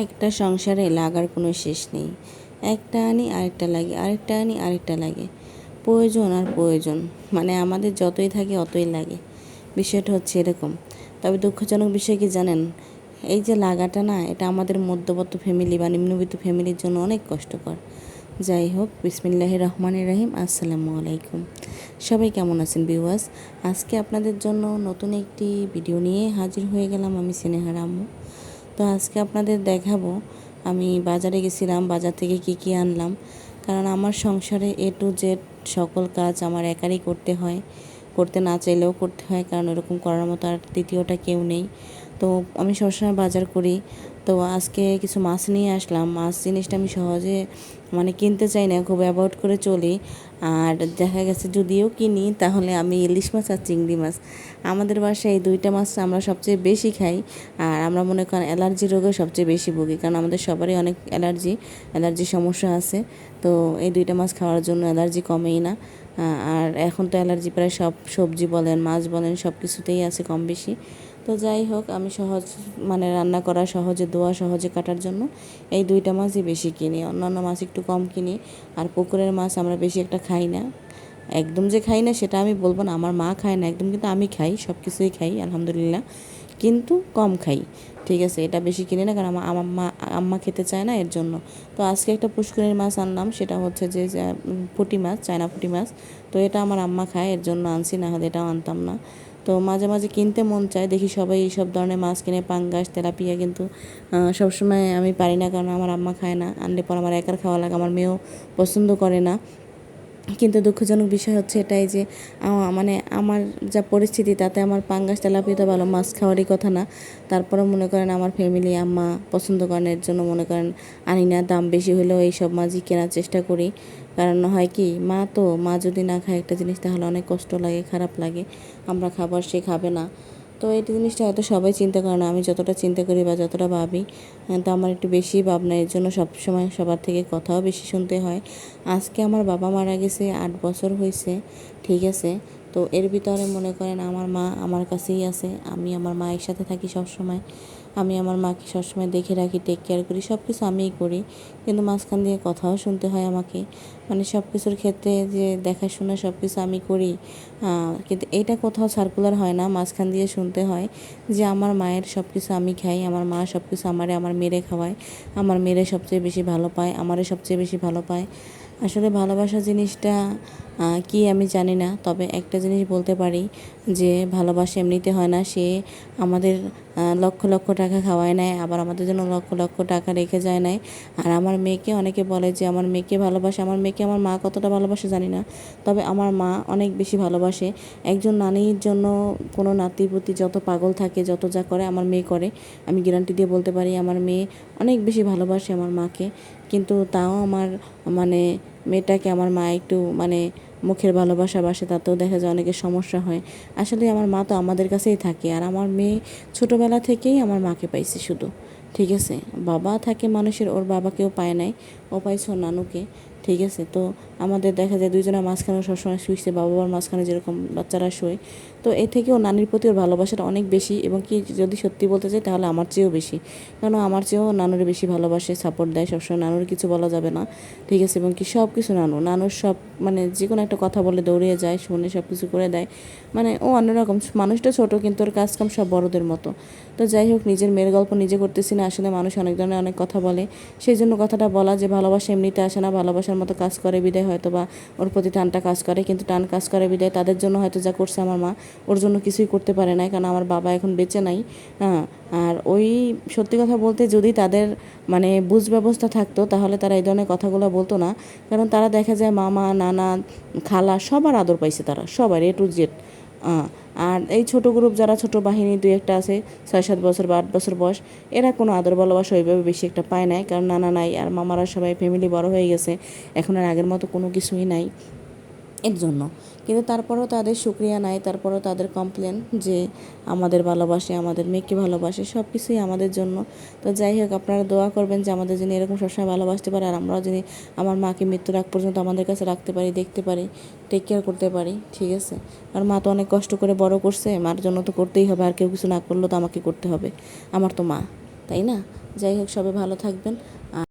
একটা সংসারে লাগার কোনো শেষ নেই। একটা আনি আরেকটা লাগে, আরেকটা আনি আরেকটা লাগে। প্রয়োজন আর প্রয়োজন, মানে আমাদের যতই থাকে অতই লাগে। বিষয়টা হচ্ছে এরকম। তবে দুঃখজনক বিষয় কি জানেন, এই যে লাগাটা না, এটা আমাদের মধ্যবিত্ত ফ্যামিলি বা নিম্নবিত্ত ফ্যামিলির জন্য অনেক কষ্টকর। যাই হোক, বিসমিল্লাহির রহমানির রহিম। আসসালামু আলাইকুম। সবাই কেমন আছেন ভিউয়ার্স? আজকে আপনাদের জন্য নতুন একটি ভিডিও নিয়ে হাজির হয়ে গেলাম আমি, স্নেহার আম্মু। তো আজকে আপনাদের দেখাবো আমি বাজারে গেছিলাম, বাজার থেকে কি কি আনলাম। কারণ আমার সংসারে এ টু জেড সকল কাজ আমার একারই করতে হয়, করতে না চাইলেও করতে হয়, কারণ এরকম করার মতো আর তৃতীয়টা কেউ নেই। তো আমি সবসময় বাজার করি। তো আজকে কিছু মাছ নিয়ে আসলাম। মাছ জিনিসটা আমি সহজে কিনতে চাই না, খুব অ্যাভয়েড করে চলি। আর দেখা গেছে যদিও কিনি তাহলে আমি ইলিশ মাছ আর চিংড়ি মাছ, আমাদের বাসায় এই দুইটা মাছ আমরা সবচেয়ে বেশি খাই। আর আমরা মনে করেন অ্যালার্জি রোগে সবচেয়ে বেশি ভুগি, কারণ আমাদের সবারই অনেক অ্যালার্জি সমস্যা আছে। তো এই দুইটা মাছ খাওয়ার জন্য অ্যালার্জি কমেই না। আর এখন তো অ্যালার্জি প্রায় সব সবজি বলেন, মাছ বলেন, সব কিছুতেই আছে কম বেশি। তো যাই হোক, আমি সহজ রান্না করা সহজে, ধোয়া সহজে কাটার জন্য এই দুইটা মাছই বেশি কিনি, অন্যান্য মাছ একটু কম কিনি। আর পুকুরের মাছ আমরা বেশি একটা খাই না। একদম যে খাই না সেটা আমি বলবো না, আমার মা খায় না একদম, কিন্তু আমি খাই, সব কিছুই খাই আলহামদুলিল্লাহ, কিন্তু কম খাই। ঠিক আছে, এটা বেশি কিনি না, কারণ আমার আম্মা খেতে চায় না, এর জন্য। তো আজকে একটা পুষ্করিণীর মাছ আনলাম, সেটা হচ্ছে যে পুঁটি মাছ, চায়না পুঁটি মাছ। তো এটা আমার আম্মা খায়, এর জন্য আনছি, না হলে এটাও আনতাম না। তো মাঝে মাঝে কিনতে মন চায়, দেখি সবাই এইসব ধরনের মাছ কিনে, পাঙ্গাস, তেলাপিয়া, কিন্তু সবসময় আমি পারি না, কারণ আমার আম্মা খায় না, আনলে পর আমার একার খাওয়া লাগে, আমার মেয়েও পছন্দ করে না। কিন্তু দুঃখজনক বিষয় হচ্ছে এটাই যে আমার যা পরিস্থিতি, তাতে আমার পাঙ্গাস তেলাপিয়া তো ভালো মাছ খাওয়ারই কথা না। তারপরে মনে করেন আমার ফ্যামিলি, আম্মা পছন্দ করেন, এর জন্য মনে করেন আনি না। দাম বেশি হলেও এই সব মাছই কেনার চেষ্টা করি। কারণ হয় কি, মা যদি না খায় একটা জিনিস, তাহলে অনেক কষ্ট লাগে, খারাপ লাগে। আমরা খাবার, সে খাবে না। তো এই জিনিসটা হয়তো সবাই চিন্তা করে না, আমি যতটা চিন্তা করি বা যতটা ভাবি। তো আমার একটু বেশি ভাবনা, এর জন্য সবসময় সবার থেকে কথাও বেশি শুনতে হয়। আজকে আমার বাবা মারা গেছে, 8 বছর হয়েছে। ঠিক আছে, তো এর ভিতরে মনে করেন আমার মা আমার কাছেই আছে, আমি আমার মায়ের সাথে থাকি সবসময়। আমি আমার মাকে সবসময় দেখে রাখি, টেক কেয়ার করি, সব কিছু আমিই করি। কিন্তু মাঝখান দিয়ে কথাও শুনতে হয় আমাকে, সব কিছুর ক্ষেত্রে যে দেখাশোনা সব কিছু আমি করি। কিন্তু এইটা কোথাও সার্কুলার হয় না, মাঝখান দিয়ে শুনতে হয় যে আমার মায়ের সব কিছু আমি খাই, আমার মা সব কিছু আমার মেরে খাওয়ায়, আমার মেরে সবচেয়ে বেশি ভালো পায়, আমারে সবচেয়ে বেশি ভালো পায়। আসলে ভালোবাসা জিনিসটা কি আমি জানি না, তবে একটা জিনিস বলতে পারি যে ভালোবাসা এমনিতে হয় না। সে আমাদের লক্ষ লক্ষ টাকা খাওয়ায় নেয়, আবার আমাদের জন্য লক্ষ লক্ষ টাকা রেখে যায় নেয়। আর আমার মেয়েকে অনেকে বলে যে আমার মেয়েকে ভালোবাসে, আমার মেয়েকে আমার মা কতটা ভালোবাসে জানি না, তবে আমার মা অনেক বেশি ভালোবাসে। একজন নানির জন্য কোনো নাতির প্রতি যত পাগল থাকে, যত যা করে, আমার মেয়ে করে। আমি গ্যারান্টি দিয়ে বলতে পারি আমার মেয়ে অনেক বেশি ভালোবাসে আমার মাকে। কিন্তু তাও আমার মানে মেয়েটাকে আমার মা একটু মুখের ভালোবাসা বাসে, তাতেও দেখা যায় অনেকের সমস্যা হয়। আসলে আমার মা তো আমাদের কাছেই থাকে, আর আমার মেয়ে ছোটোবেলা থেকেই আমার মাকে পাইছে শুধু। ঠিক আছে, বাবা থাকে মানুষের, ওর বাবাকেও পায় নাই, ও পাইছে ওর নানুকে। ঠিক আছে, তো আমাদের দেখা যায় দুইজনের মাঝখানে সবসময় শুয়েছে, বাবা মার মাঝখানে যেরকম বাচ্চারা শোয়। তো এ থেকে ওর নানির প্রতি ওর ভালোবাসাটা অনেক বেশি, এবং কি যদি সত্যি বলতে চাই তাহলে আমার চেয়েও বেশি। কারণ আমার চেয়েও নানুর বেশি ভালোবাসে, সাপোর্ট দেয় সবসময়, নানুর কিছু বলা যাবে না। ঠিক আছে, এবং কি সব কিছু নানুর সব যে কোনো একটা কথা বলে দৌড়িয়ে যায়, শুনে সব কিছু করে দেয়। ও অন্যরকম মানুষটা, ছোট কিন্তু ওর কাজকাম সব বড়দের মতো। তো যাই হোক, নিজের মেয়ের গল্প নিজে করতেছি না, আসলে মানুষ অনেক ধরনের অনেক কথা বলে, সেই জন্য কথাটা বলা যে ভালোবাসা এমনিতে আসে না, ভালোবাসার মতো কাজ করে বিদায় হয়তো বা ওর প্রতি টানটা কাজ করে, কিন্তু টান কাজ করে বিদায় তাদের জন্য হয়তো যা করছে আমার মা, ওর জন্য কিছুই করতে পারে না, কারণ আমার বাবা এখন বেঁচে নাই। হ্যাঁ, আর ওই সত্যি কথা বলতে, যদি তাদের বুঝ ব্যবস্থা থাকতো, তাহলে তারা এই ধরনের কথাগুলো বলতো না। কারণ তারা দেখা যায় মামা, নানা, খালা সবার আদর পাইছে, তারা সবার এ টু জেড। আর এই ছোট গ্রুপ, যারা ছোট বাহিনী দুই একটা আছে, 6-7 বছর বা 8 বছর বয়স, এরা কোনো আদর ভালোবাসা ওইভাবে বেশি একটা পায় নাই, কারণ নানা নাই, আর মামারা সবাই ফ্যামিলি বড় হয়ে গেছে, এখন আর আগের মতো কোনো কিছুই নাই, এর জন্য। কিন্তু তারপরেও তাদের শুকরিয়া নাই, তারপরেও তাদের কমপ্লেন যে আমাদের ভালোবাসে, আমাদের মেয়েকে ভালোবাসে, সব কিছুই আমাদের জন্য। তো যাই হোক, আপনারা দোয়া করবেন যে আমাদের যিনি এরকম সবসময় ভালোবাসতে পারে, আর আমরাও যিনি আমার মাকে মৃত্যুর আগ পর্যন্ত আমাদের কাছে রাখতে পারি, দেখতে পারি, টেক কেয়ার করতে পারি। ঠিক আছে, আর মা তো অনেক কষ্ট করে বড় করছে, মার জন্য তো করতেই হবে, আর কেউ কিছু না করলেও তো আমাকে করতে হবে, আমার তো মা, তাই না? যাই হোক, সবাই ভালো থাকবেন।